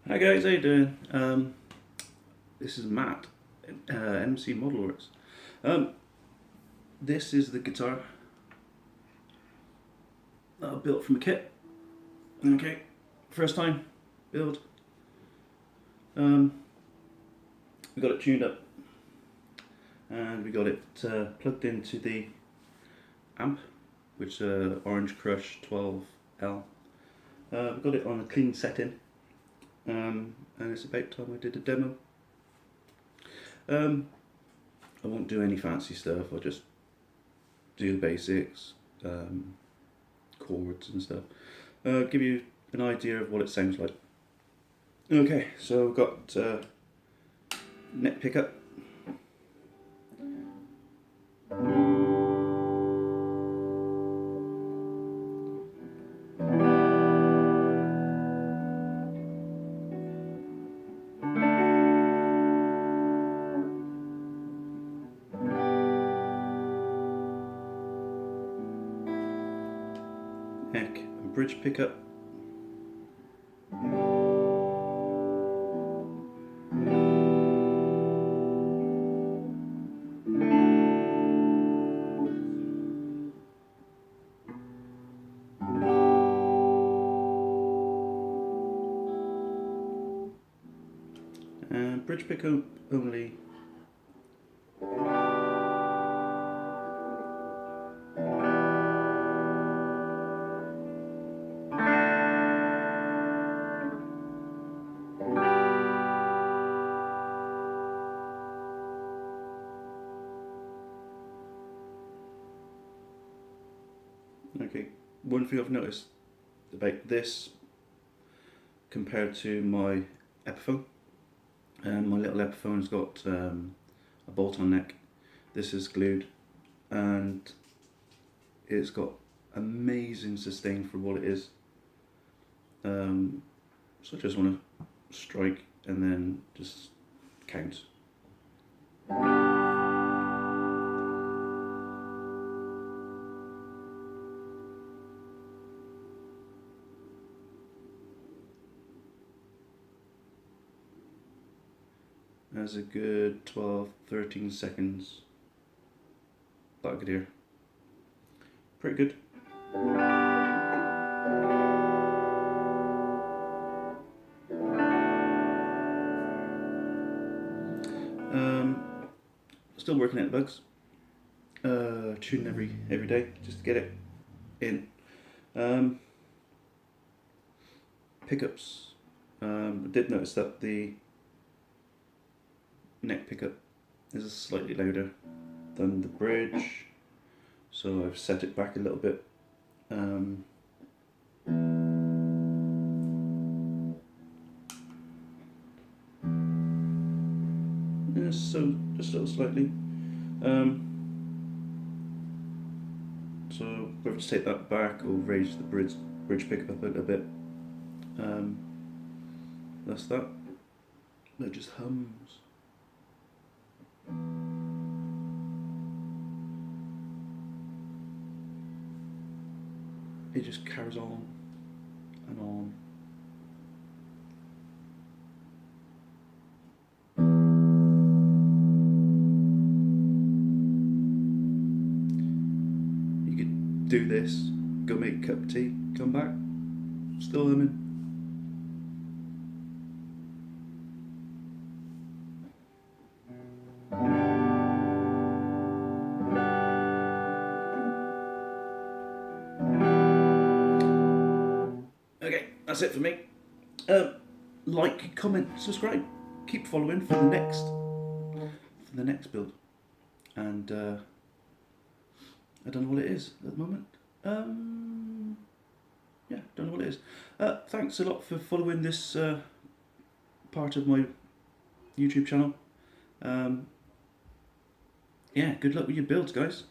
Hi guys, how you doing? This is Matt, MC Model Works. This is the guitar that I built from a kit. Okay, first time build. We got it tuned up and we got it plugged into the amp, which is Orange Crush 12L. We got it on a clean setting. And it's about time I did a demo. I won't do any fancy stuff, I'll just do the basics, chords and stuff. Give you an idea of what it sounds like. Okay, so I've got neck pickup. Neck and bridge pickup. And bridge pickup only. Okay, one thing I've noticed about this compared to my Epiphone, my little Epiphone's got a bolt-on neck. This is glued and it's got amazing sustain for what it is. So I just want to strike and then just count. That's a good 12-13 seconds that I could hear. Pretty good. Still working out the bugs. Tuning every day just to get it in. Pickups. I did notice that the neck pickup is slightly louder than the bridge, so I've set it back a little bit. So just so slightly. So whether to take that back or raise the bridge pickup up a little bit. That's that. It just hums. It just carries on and on. You could do this, go make a cup of tea, come back, still humming. Okay, that's it for me. Like, comment, subscribe, keep following for the next build. And I don't know what it is at the moment. Yeah, don't know what it is. Thanks a lot for following this part of my YouTube channel. Yeah, good luck with your builds, guys.